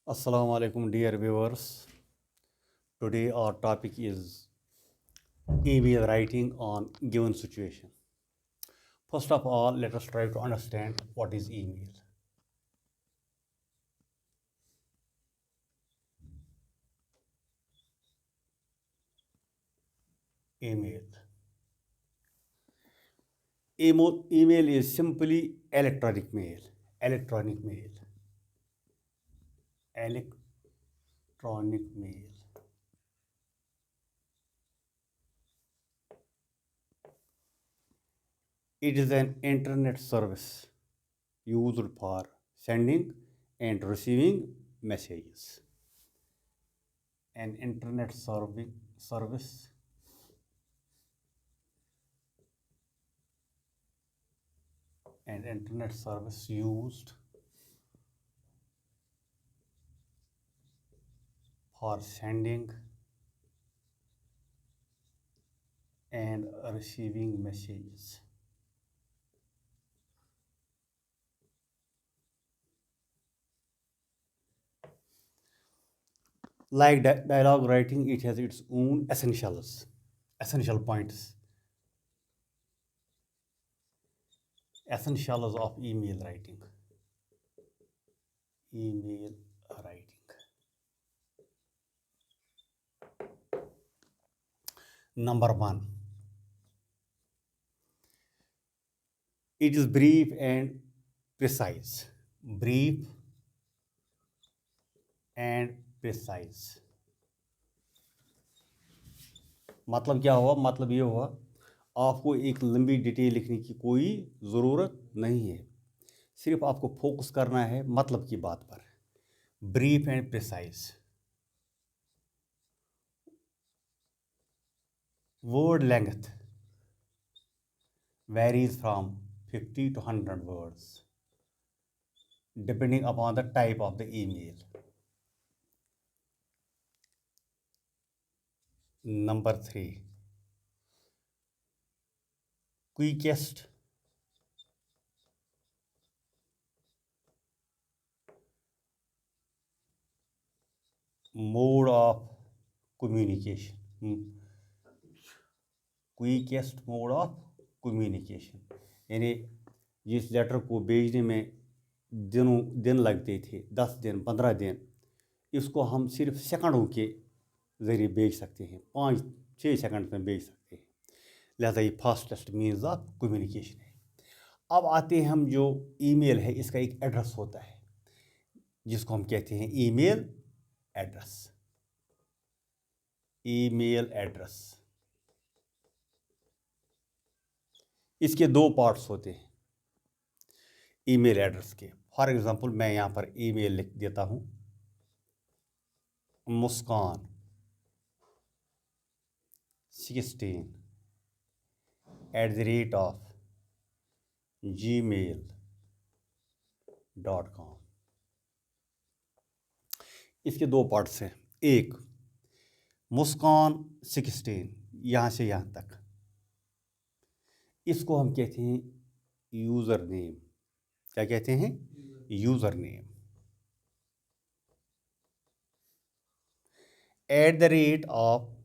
Assalamu alaikum, dear viewers. Today our topic is email writing on given situation. First of all, let us try to understand what is email. Email. Email is simply electronic mail. Electronic mail. Electronic mail. It is an internet service used for sending and receiving messages. An internet service and internet service used for sending and receiving messages. Like dialogue writing, it has its own essential points, essentials of email writing. Email writing. Number one, it is brief and precise. Brief and precise. मतलब क्या हुआ? मतलब ये हुआ आपको एक लंबी detail लिखने की कोई ज़रूरत नहीं है, सिर्फ आपको फोकस करना है मतलब की बात पर. Brief and precise. Word length varies from 50 to 100 words depending upon the type of the email. Number 3, quickest mode of communication. Quickest mode of communication यानी जिस लेटर को भेजने में दिन लगते थे, 10 दिन 15 दिन, इसको हम सिर्फ सेकंडों के ज़रिए भेज सकते हैं, 5-6 सेकंड में भेज सकते हैं. लिहाजा ये फास्टेस्ट मीन्स ऑफ कम्युनिकेशन है. अब आते हैं हम जो ईमेल है, इसका एक एड्रेस होता है जिसको हम कहते हैं ईमेल एड्रेस. ईमेल एड्रेस, इसके 2 पार्ट्स होते हैं ईमेल एड्रेस के. फॉर एग्जांपल मैं यहाँ पर ईमेल लिख देता हूँ, muskan 16@gmail.com. इसके 2 पार्ट्स हैं. एक, muskan 16 यहाँ से यहाँ तक, इसको हम कहते हैं यूज़र नेम. क्या कहते हैं? User name. @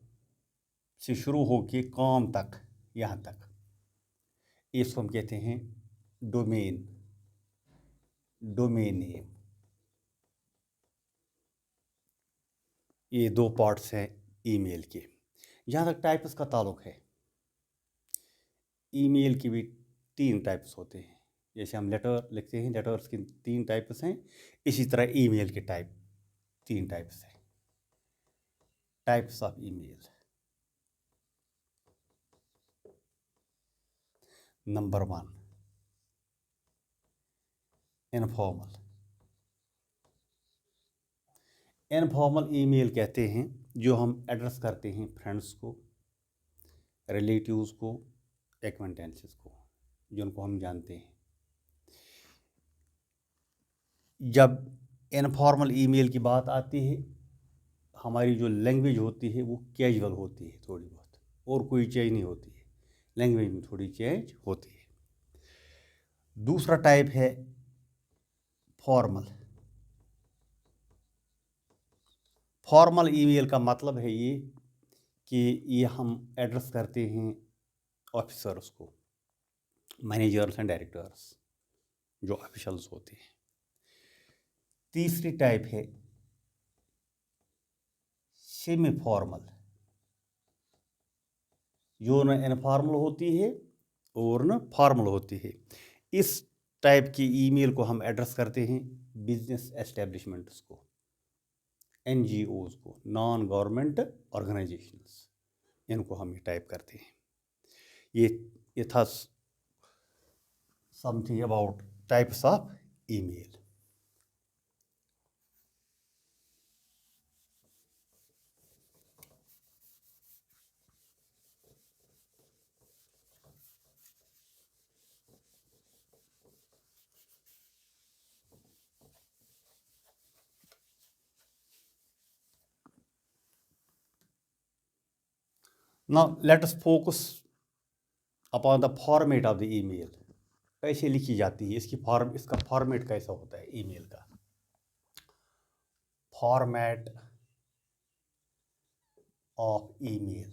से शुरू होके काम तक, यहाँ तक, इसको हम कहते हैं डोमेन नेम. ये 2 पार्ट्स हैं ईमेल के. जहाँ तक टाइप्स का ताल्लुक है, ईमेल की भी 3 टाइप्स होते हैं. जैसे हम लेटर लिखते हैं, लेटर्स की 3 टाइप्स हैं, इसी तरह ईमेल के 3 टाइप्स हैं. Types of email. Number 1, informal. Informal email कहते हैं जो हम एड्रेस करते हैं फ्रेंड्स को, रिलेटिव्स को, एक्वेंटेंसेस को, जिनको हम जानते हैं. जब इनफॉर्मल ईमेल की बात आती है, हमारी जो लैंग्वेज होती है वो कैजुअल होती है थोड़ी बहुत, और कोई चेंज नहीं होती है. लैंग्वेज में थोड़ी चेंज होती है. दूसरा टाइप है फॉर्मल. फॉर्मल ईमेल का मतलब है ये कि ये हम एड्रेस करते हैं ऑफिसर्स को, मैनेजर्स एंड डायरेक्टर्स, जो ऑफिशियल्स होते हैं। तीसरी टाइप है सेमी फॉर्मल, जो न इनफॉर्मल होती है और न फॉर्मल होती है। इस टाइप की ईमेल को हम एड्रेस करते हैं बिजनेस एस्टेब्लिशमेंट्स को, NGOs को, नॉन गवर्नमेंट ऑर्गेनाइजेशंस, इनको हम ये टाइप करते हैं। ये था something about types of email. Now let us focus upon the format of the email। कैसे लिखी जाती है इसका फॉर्मेट कैसा होता है ईमेल का। फॉर्मेट ऑफ ईमेल,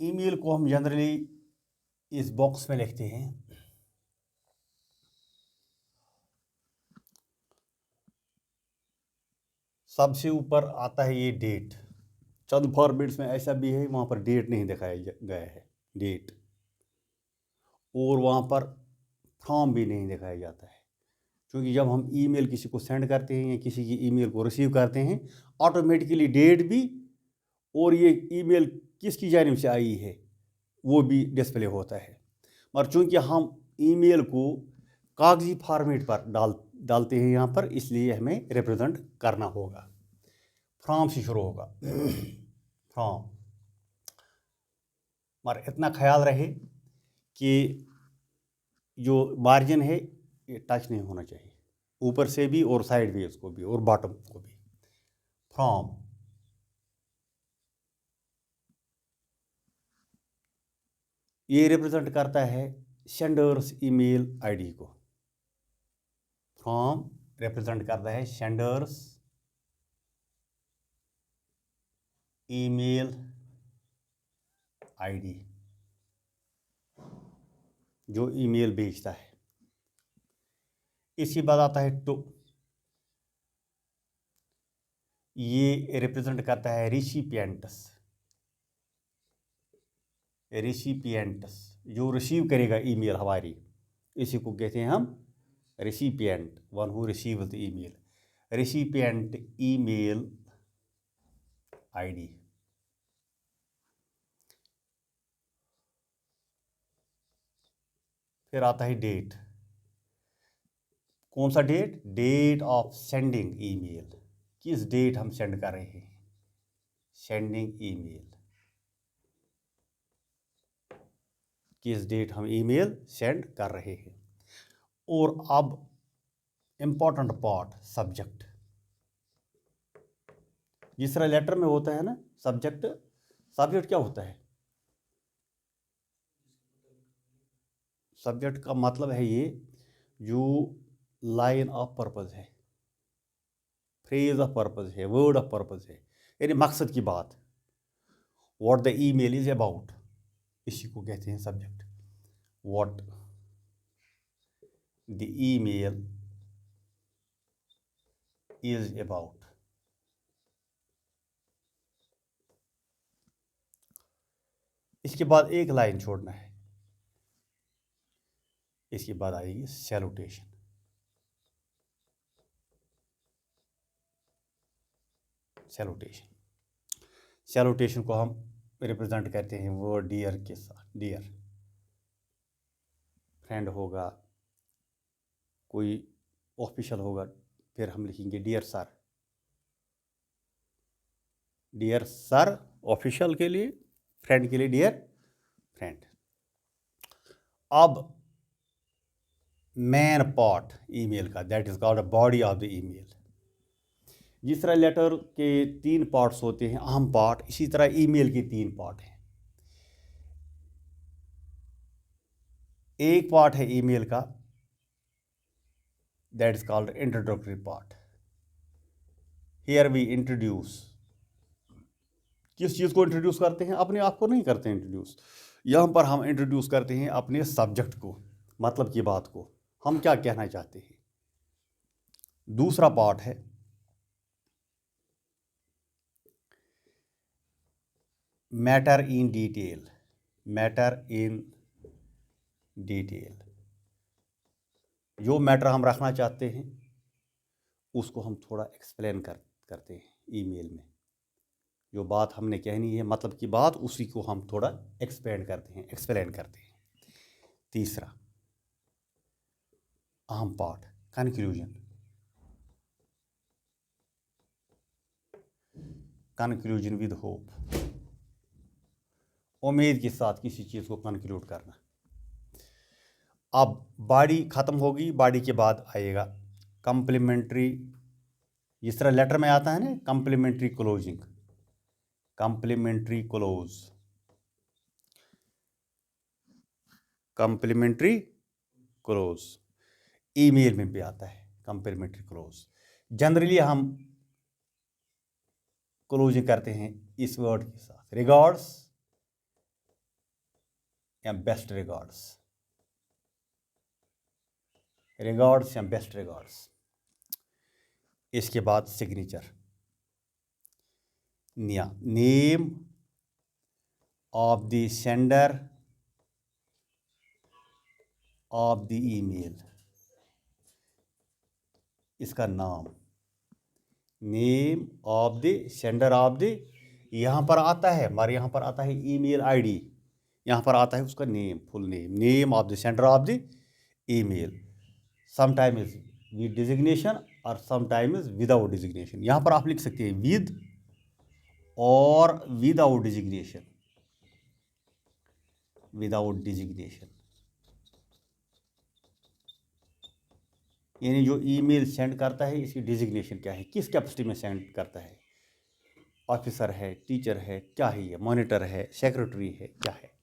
ईमेल को हम जनरली इस बॉक्स में लिखते हैं। सबसे ऊपर आता है ये डेट। चंद फॉर्मेट्स में ऐसा भी है वहाँ पर डेट नहीं दिखाया गया है, डेट, और वहाँ पर फ्रॉम भी नहीं दिखाया जाता है। क्योंकि जब हम ईमेल किसी को सेंड करते हैं या किसी की ईमेल को रिसीव करते हैं, ऑटोमेटिकली डेट भी और ये ईमेल किसकी जानिब से आई है वो भी डिस्प्ले होता है। मगर चूँकि हम ईमेल को कागजी फॉर्मेट पर डालते हैं यहाँ पर, इसलिए हमें रिप्रेजेंट करना होगा। फ्रॉम से शुरू होगा, फ्रॉम। मगर इतना ख्याल रहे कि जो मार्जिन है ये टच नहीं होना चाहिए, ऊपर से भी और साइड वेज को भी और बॉटम को भी। फ्रॉम, ये रिप्रेजेंट करता है सेंडर्स ईमेल आईडी को। फ्रॉम रिप्रेजेंट करता है सेंडर्स ईमेल आईडी, जो ईमेल भेजता है। इसके बाद आता है टू, ये रिप्रेजेंट करता है रिसिपिएंट्स, जो रिसीव करेगा ईमेल हमारी, इसी को कहते हैं हम recipient, one who receive the email, recipient email ID. फिर आता है डेट। कौन सा date? Date of sending email, किस डेट हम सेंड कर रहे हैं, सेंडिंग ईमेल, किस डेट हम ईमेल सेंड कर रहे हैं। और अब इम्पोर्टेंट पार्ट, सब्जेक्ट। जिस तरह लेटर में होता है ना सब्जेक्ट, सब्जेक्ट क्या होता है? सब्जेक्ट का मतलब है ये जो लाइन ऑफ पर्पस है, फ्रेज ऑफ पर्पस है, वर्ड ऑफ पर्पस है, यानी मकसद की बात, what the email is about, इसी को कहते हैं subject. What the email is about. इसके बाद एक लाइन छोड़ना है, इसके बाद आएगी सैल्यूटेशन। सैल्यूटेशन को हम रिप्रेजेंट करते हैं वर्ड डियर के साथ। डियर फ्रेंड होगा, कोई ऑफिशियल होगा, फिर हम लिखेंगे dear sir. Dear sir official के लिए, फ्रेंड के लिए डियर फ्रेंड। अब मेन पार्ट ईमेल का, that is called body of the email. जिस तरह लेटर के 3 पार्ट्स होते हैं, अहम पार्ट, इसी तरह ईमेल के 3 पार्ट हैं। एक पार्ट है ईमेल का, that is called introductory part. Here we introduce, किस चीज़ को इंट्रोड्यूस करते हैं? अपने आप को नहीं करते हैं इंट्रोड्यूस, यहाँ पर हम इंट्रोड्यूस करते हैं अपने सब्जेक्ट को, मतलब की बात को, हम क्या कहना चाहते हैं। दूसरा पार्ट है matter in detail. Matter in detail, जो मैटर हम रखना चाहते हैं उसको हम थोड़ा एक्सप्लेन करते हैं ईमेल में। जो बात हमने कहनी है, मतलब की बात, उसी को हम थोड़ा एक्सप्लेन करते हैं। तीसरा अहम part, conclusion. Conclusion with hope, उम्मीद के साथ किसी चीज़ को कंक्लूड करना। अब बॉडी ख़त्म होगी, बॉडी के बाद आएगा कम्प्लीमेंट्री, जिस तरह लेटर में आता है ना complementary closing, complementary close, complementary close email में भी आता है कम्प्लीमेंट्री क्लोज। जनरली हम क्लोजिंग करते हैं इस वर्ड के साथ, रिगार्ड्स या बेस्ट रिगार्ड्स, रिगार्ड्स या बेस्ट रिगार्ड्स। इसके बाद signature, name of the sender of the email, इसका नाम, name of the sender of the, यहाँ पर आता है हमारे, यहाँ पर आता है ईमेल आईडी, यहाँ पर आता है उसका name, full name, name of the sender of the email. Sometime is with designation और समटाइम इज विदाउट डिजिग्नेशन। यहाँ पर आप लिख सकते हैं विद और विदाउट डिजिग्नेशन, विदाउट डिजिग्नेशन, यानी जो ईमेल सेंड करता है इसकी डिजिग्नेशन क्या है, किस कैपेसिटी में सेंड करता है, ऑफिसर है, टीचर है, क्या है ये, मॉनिटर है, सेक्रेटरी है, क्या है।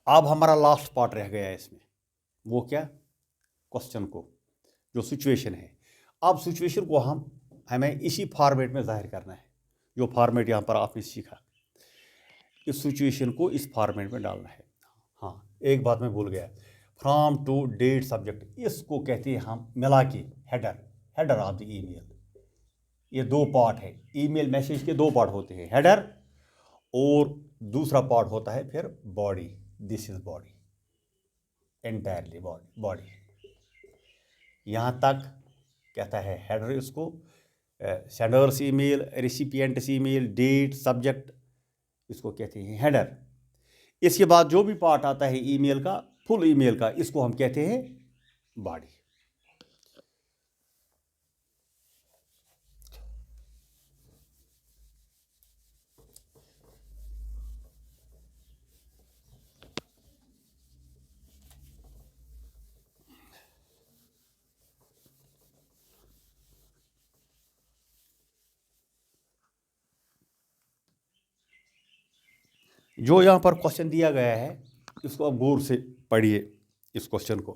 अब हमारा लास्ट पार्ट रह गया है इसमें, वो क्या, क्वेश्चन को, जो सिचुएशन है। अब सिचुएशन को हमें इसी फॉर्मेट में जाहिर करना है, जो फॉर्मेट यहाँ पर आपने सीखा, इस सिचुएशन को इस फॉर्मेट में डालना है। हाँ, एक बात मैं भूल गया, फ्रॉम टू डेट सब्जेक्ट, इसको कहते हैं हम मिला के header, header of the email. ये दो पार्ट है, ईमेल मैसेज के दो पार्ट होते हैं, हेडर और दूसरा पार्ट होता है फिर body. This is body, entirely body. यहाँ तक कहता है हेडर, इसको sender's email, recipient's email, date, subject, इसको कहते हैं हेडर। इसके बाद जो भी पार्ट आता है ईमेल का, फुल ईमेल का, इसको हम कहते हैं बॉडी। जो यहाँ पर क्वेश्चन दिया गया है इसको आप गौर से पढ़िए इस क्वेश्चन को।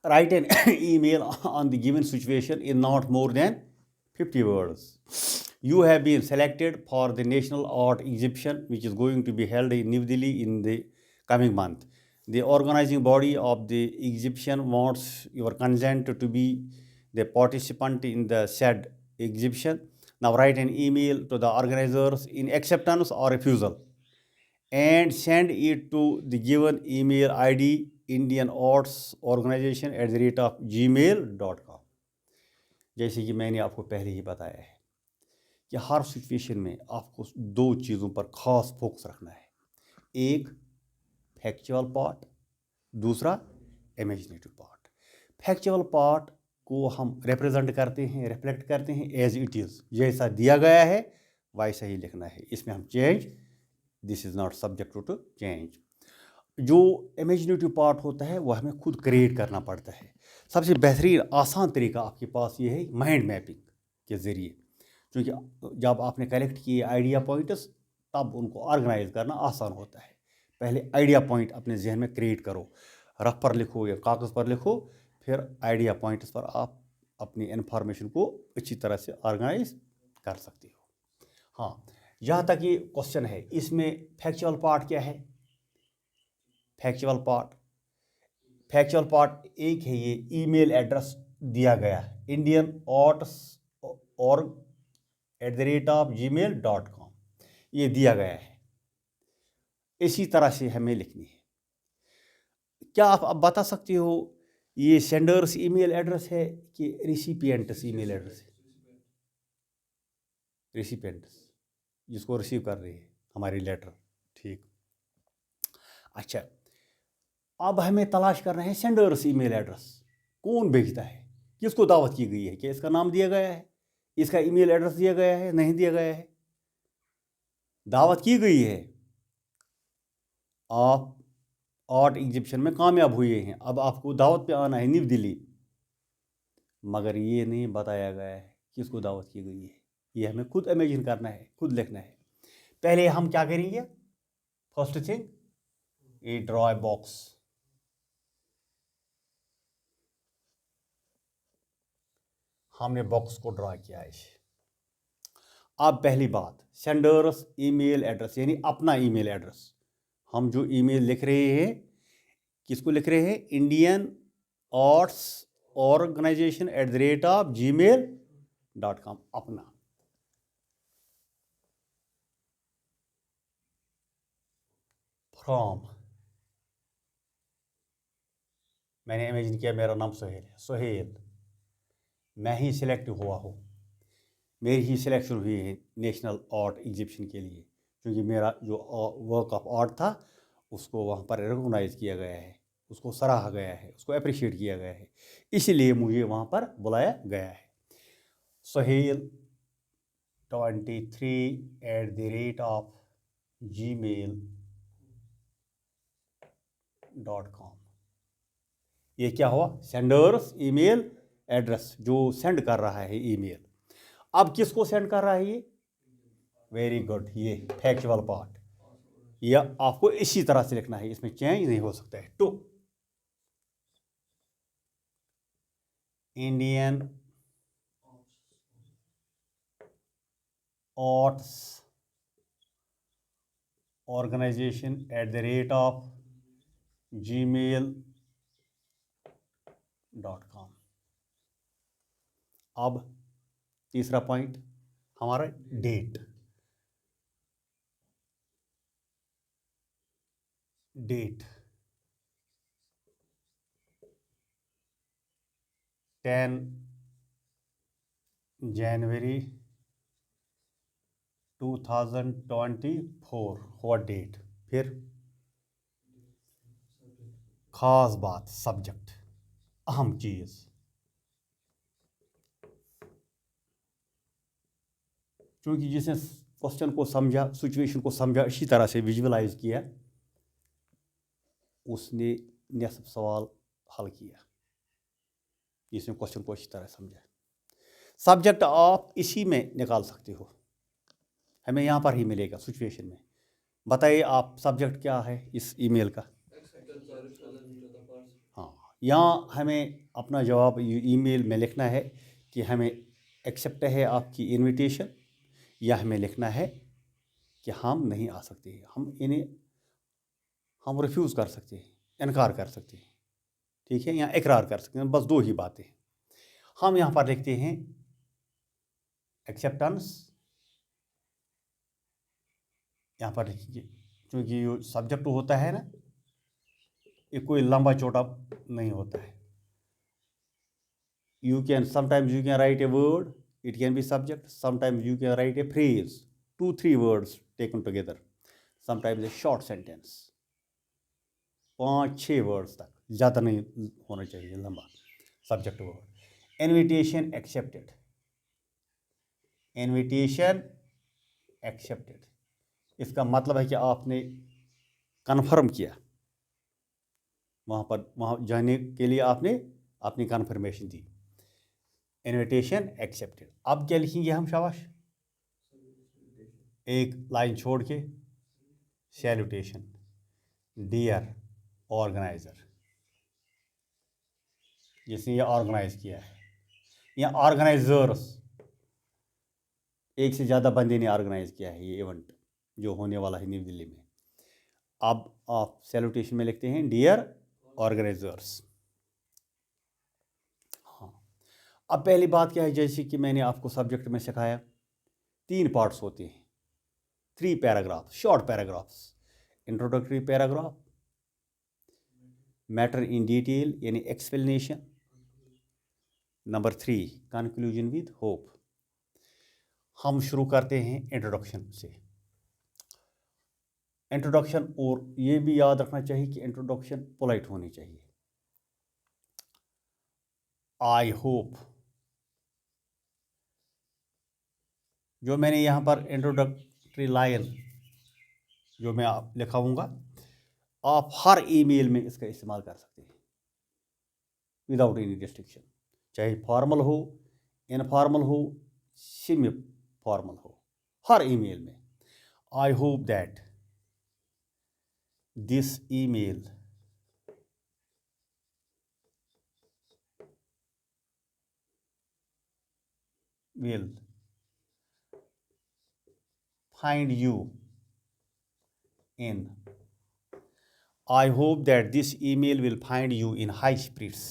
Write an email on the given situation in not more than 50 words. You have been selected for the National Art Exhibition which is going to be held in New Delhi in the coming month. The organizing body of the exhibition wants your consent to be the participant in the said exhibition. Now write an email to the organizers in acceptance or refusal and send it to the given email ID indianartsorganization@gmail.com. जैसे कि मैंने आपको पहले ही बताया है कि हर situation में आपको दो चीज़ों पर ख़ास फोकस रखना है, एक फैक्चुअल पार्ट, दूसरा इमेजिनेटिव पार्ट। फैक्चुअल पार्ट को हम रिप्रेजेंट करते हैं, रिफ्लेक्ट करते हैं एज इट इज़, जैसा दिया गया है वैसा ही लिखना है, इसमें हम change, this is not subject to change. जो इमेजिनेटिव पार्ट होता है वो हमें खुद क्रिएट करना पड़ता है। सबसे बेहतरीन आसान तरीका आपके पास ये है माइंड मैपिंग के ज़रिए, क्योंकि जब आपने कलेक्ट किए आइडिया पॉइंट्स तब उनको ऑर्गेनाइज करना आसान होता है। पहले आइडिया पॉइंट अपने जहन में क्रिएट करो, रफ पर लिखो या कागज़ पर लिखो, फिर आइडिया पॉइंट्स पर आप अपनी इन्फॉर्मेशन को अच्छी तरह से ऑर्गेनाइज कर सकते हो। हाँ, जहाँ तक ये क्वेश्चन है, इसमें फैक्चुअल पार्ट क्या है? फैक्चुअल पार्ट एक है, ये ईमेल एड्रेस दिया गया है indian@gmail.com, ये दिया गया है। इसी तरह से हमें लिखनी है। क्या आप अब बता सकते हो ये सेंडर्स ईमेल एड्रेस है कि रिसिपिएंट्स ईमेल एड्रेस है? रिसिपिएंट्स, जिसको रिसीव कर रही है हमारी लेटर। ठीक, अच्छा, अब हमें तलाश करना है सेंडर्स ईमेल एड्रेस। कौन भेजता है, किसको दावत की गई है, क्या इसका नाम दिया गया है, इसका ईमेल एड्रेस दिया गया है, नहीं दिया गया है? दावत की गई है, आप आर्ट एग्जीबिशन में कामयाब हुए हैं, अब आपको दावत पे आना है न्यू दिल्ली, मगर ये नहीं बताया गया है किसको दावत की गई है। ये हमें खुद इमेजिन करना है, खुद लिखना है। पहले हम क्या करेंगे? First thing, A draw box. हमने बॉक्स को ड्रॉ किया है। अब पहली बात, सेंडर्स ईमेल एड्रेस यानी अपना ईमेल एड्रेस। हम जो ईमेल लिख रहे हैं, किसको लिख रहे हैं? इंडियन आर्ट्स organization@gmail.com, अपना। फ्रॉम, मैंने इमेजिन किया मेरा नाम सोहेल है, सोहेल, मैं ही सिलेक्ट हुआ हूँ, मेरी ही सिलेक्शन हुई है नेशनल आर्ट एग्जीबिशन के लिए, क्योंकि मेरा जो वर्क ऑफ आर्ट था उसको वहाँ पर रिकॉग्नाइज किया गया है, उसको सराहा गया है, उसको अप्रिशिएट किया गया है, इसलिए मुझे वहाँ पर बुलाया गया है। sohail23@gmail.com, ये क्या हुआ? सेंडर्स ईमेल एड्रेस, जो सेंड कर रहा है ईमेल। अब किसको सेंड कर रहा है ये? वेरी गुड, ये फैक्चुअल पार्ट, यह आपको इसी तरह से लिखना है, इसमें चेंज नहीं हो सकता है। To Indian arts organization@gmail.com। अब तीसरा पॉइंट हमारा डेट। 10 जनवरी 2024 हुआ डेट। फिर खास बात, सब्जेक्ट, अहम चीज़, क्योंकि जिसने क्वेश्चन को समझा, सिचुएशन को समझा, इसी तरह से विजुअलाइज किया, उसने नेसफ सवाल हल किया, जिसने क्वेश्चन को अच्छी तरह समझा। सब्जेक्ट आप इसी में निकाल सकते हो, हमें यहाँ पर ही मिलेगा सिचुएशन में। बताइए आप, सब्जेक्ट क्या है इस ईमेल का? हाँ, यहाँ हमें अपना जवाब ईमेल में लिखना है कि हमें एक्सेप्ट है आपकी इनविटेशन, या हमें लिखना है कि हम नहीं आ सकते, हम रिफ्यूज़ कर सकते हैं, इनकार कर सकते हैं, ठीक है, या इकरार कर सकते हैं, बस दो ही बातें। हम यहाँ पर लिखते हैं एक्सेप्टेंस, यहाँ पर लिखिए, क्योंकि जो सब्जेक्ट होता है ना, ये कोई लंबा चौड़ा नहीं होता है। Sometimes you can write a word, it can be subject, sometimes you can write a phrase, 2-3 words taken together, sometimes a short sentence, 5-6 words तक, ज़्यादा नहीं होना चाहिए लंबा subject word. Invitation accepted, invitation accepted, इसका मतलब है कि आपने कन्फर्म किया, वहाँ जाने के लिए आपने अपनी कन्फर्मेशन दी, इनविटेशन एक्सेप्टेड। अब क्या लिखेंगे हम? शाबाश, एक लाइन छोड़ के सैल्यूटेशन, डियर ऑर्गेनाइजर, जिसने ये ऑर्गेनाइज किया है, या ऑर्गेनाइजर्स, एक से ज़्यादा बंदे ने ऑर्गेनाइज किया है ये इवेंट जो होने वाला है न्यू दिल्ली में। अब आप सैल्यूटेशन में लिखते हैं डियर ऑर्गेनाइजर्स। हाँ, अब पहली बात क्या है, जैसे कि मैंने आपको सब्जेक्ट में सिखाया, 3 पार्ट्स होते हैं, 3 paragraph, short paragraphs. Introductory paragraph, matter in detail यानी explanation, number 3 conclusion with hope. हम शुरू करते हैं इंट्रोडक्शन से। इंट्रोडक्शन, और ये भी याद रखना चाहिए कि इंट्रोडक्शन पोलाइट होनी चाहिए। आई होप, जो मैंने यहाँ पर इंट्रोडक्टरी लाइन जो मैं आप लिखाऊंगा, आप हर ईमेल में इसका इस्तेमाल कर सकते हैं विदाउट एनी रिस्ट्रिक्शन, चाहे फॉर्मल हो, इनफॉर्मल हो, सेमी फॉर्मल हो, हर ईमेल में। I hope that this email will find you in, I hope that this email will find you in high spirits.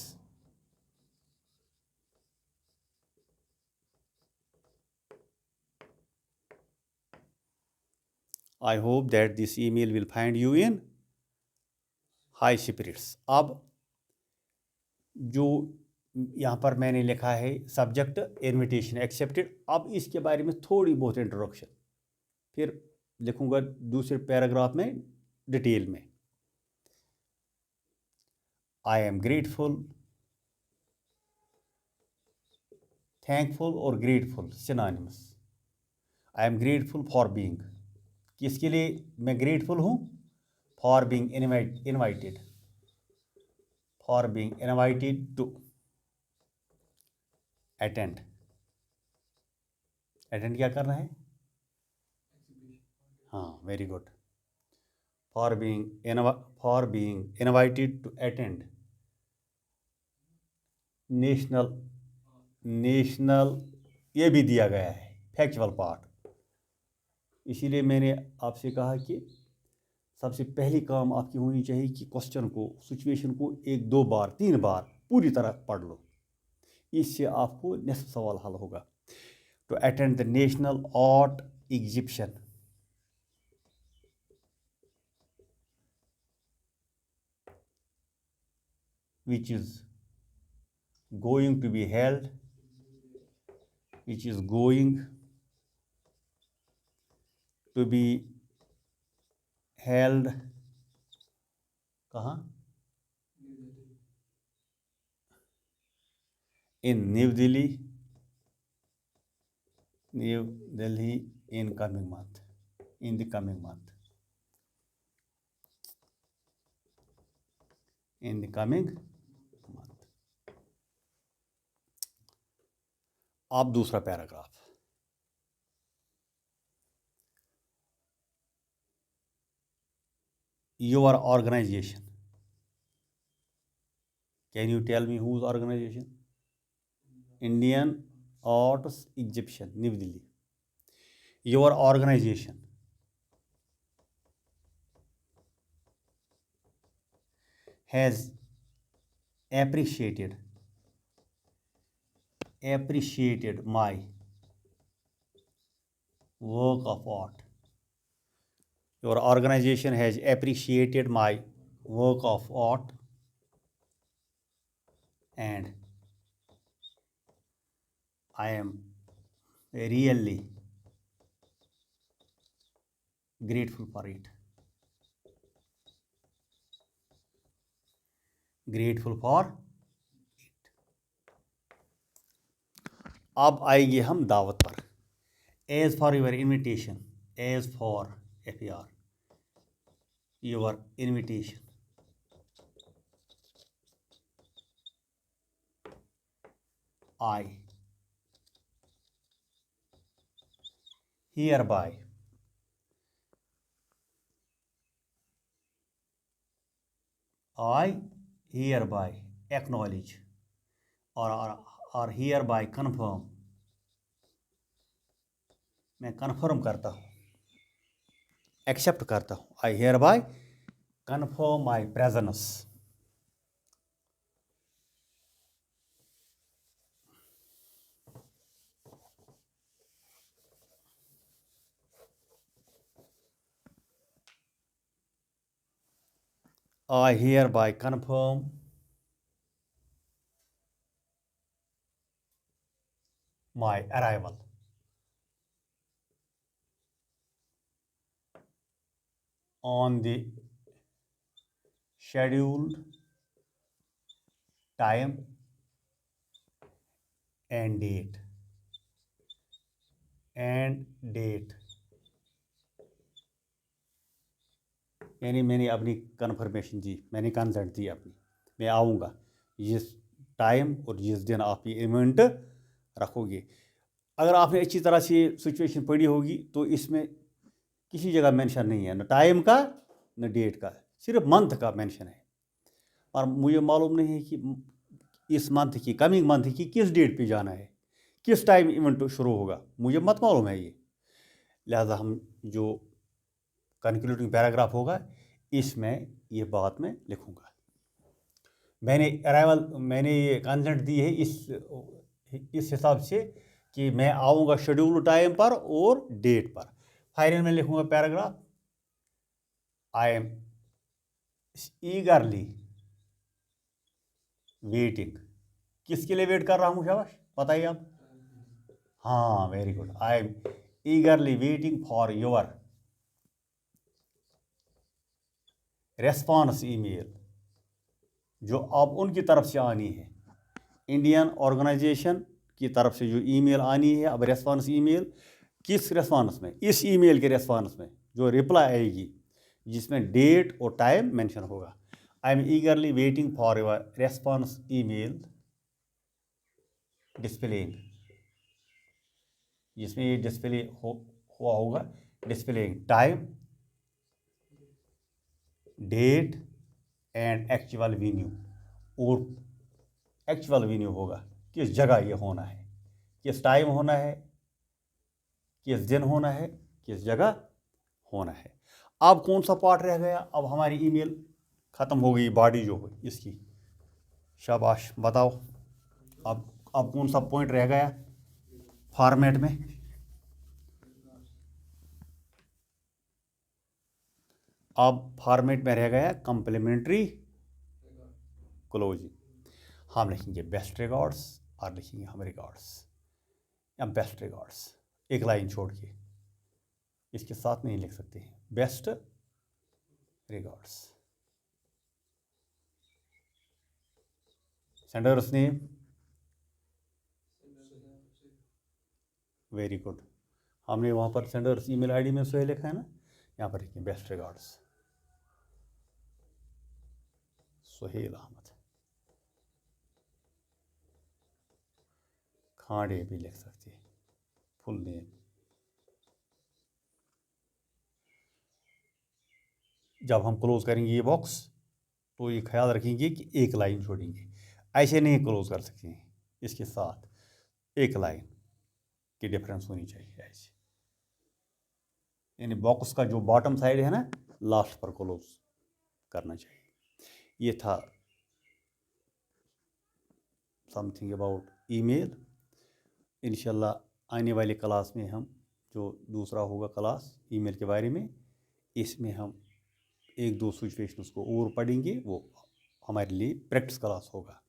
I hope that this email will find you in high spirits. अब जो यहाँ पर मैंने लिखा है subject invitation accepted, अब इसके बारे में थोड़ी बहुत इंट्रोडक्शन, फिर लिखूंगा दूसरे पैराग्राफ में डिटेल में। आई एम ग्रेटफुल, थैंकफुल और grateful synonyms. I am grateful for being, किसके लिए मैं ग्रेटफुल हूँ? For being invited, for being invited to attend. Attend क्या करना है? हाँ, very good. For being invited to attend national, ये भी दिया गया है फैक्चुअल पार्ट। इसीलिए मैंने आपसे कहा कि सबसे पहली काम आपकी होनी चाहिए कि क्वेश्चन को, सिचुएशन को 1-2 बार 3 बार पूरी तरह पढ़ लो, इससे आपको निस्फ सवाल हल होगा। To attend the national art exhibition which is going to be held, which is going to be held कहाँ? In New Delhi in coming month, in the coming month, in the coming month. अब दूसरा paragraph, your organization, can you tell me whose organization? Indian Arts Exhibition, New Delhi. Your organization has appreciated my work of art. Your organization has appreciated my work of art, and I am really grateful for it. Grateful for it. अब आएंगे हम दावत पर। As for your invitation, as for FER, your invitation, I hereby I hear bye acknowledge और here bye confirm, मैं confirm करता हूँ, accept करता हूँ। I hear bye confirm my presence. I hereby confirm my arrival on the scheduled time and date यानी मैंने अपनी conformation दी, मैंने कंसेंट दी अपनी, मैं आऊँगा जिस टाइम और जिस दिन आप ये इवेंट रखोगे। अगर आपने अच्छी तरह से सिचुएशन पढ़ी होगी तो इसमें किसी जगह मेंशन नहीं है, न टाइम का न डेट का, सिर्फ मंथ का मेंशन है। और मुझे मालूम नहीं है कि इस मंथ की, कमिंग मंथ की किस डेट पे जाना है, किस टाइम इवेंट शुरू होगा, मुझे मत मालूम है ये। लिहाजा हम जो कंक्लूडिंग पैराग्राफ होगा इसमें ये बात मैं लिखूँगा। मैंने ये कंसेंट दी है इस हिसाब से कि मैं आऊँगा शेड्यूल टाइम पर और डेट पर। फाइनल में लिखूँगा paragraph, I am eagerly waiting. किसके लिए वेट कर रहा हूँ शाबाश, बताइए आप। हाँ, very good. I am eagerly waiting for your response email, जो अब उनकी तरफ से आनी है, इंडियन ऑर्गेनाइजेशन की तरफ से जो ईमेल आनी है अब रेस्पॉन्स ईमेल। किस रेस्पॉन्स में, इस ईमेल के रेस्पॉन्स में जो रिप्लाई आएगी जिसमें डेट और टाइम मेंशन होगा। I am eagerly waiting for your response email displaying, जिसमें ये डिस्प्ले हुआ होगा, displaying time, date and actual venue. और एक्चुअल वेन्यू होगा किस जगह ये होना है, किस टाइम होना है, किस दिन होना है, किस जगह होना है। अब कौन सा पार्ट रह गया, अब हमारी ईमेल ख़त्म हो गई, बॉडी जो हो इसकी। शाबाश, बताओ अब कौन सा पॉइंट रह गया फॉर्मेट में। अब फॉर्मेट में रह गया कम्प्लीमेंट्री क्लोजिंग। हम लिखेंगे बेस्ट रिगार्ड्स और लिखेंगे हम रिगार्ड्स या बेस्ट रिगार्ड्स, एक लाइन छोड़ के, इसके साथ नहीं लिख सकते हैं, best regards. Sender's name, very good. हमने वहाँ पर सेंडर्स ईमेल आईडी में सोहेल लिखा है ना, यहाँ पर लिखेंगे बेस्ट रिगार्ड्स सोहेल अहमद। खांडे भी लिख सकते हैं, फुल नेम। जब हम क्लोज करेंगे ये बॉक्स तो ये ख्याल रखेंगे कि एक लाइन छोड़ेंगे, ऐसे नहीं क्लोज कर सकते हैं, इसके साथ एक लाइन की डिफरेंस होनी चाहिए ऐसे, यानी बॉक्स का जो बॉटम साइड है ना लास्ट पर क्लोज करना चाहिए। ये था समथिंग अबाउट ईमेल। इंशाल्लाह आने वाले क्लास में हम जो दूसरा होगा क्लास ईमेल के बारे में, इसमें हम एक दो सिचुएशंस को और पढ़ेंगे, वो हमारे लिए प्रैक्टिस क्लास होगा।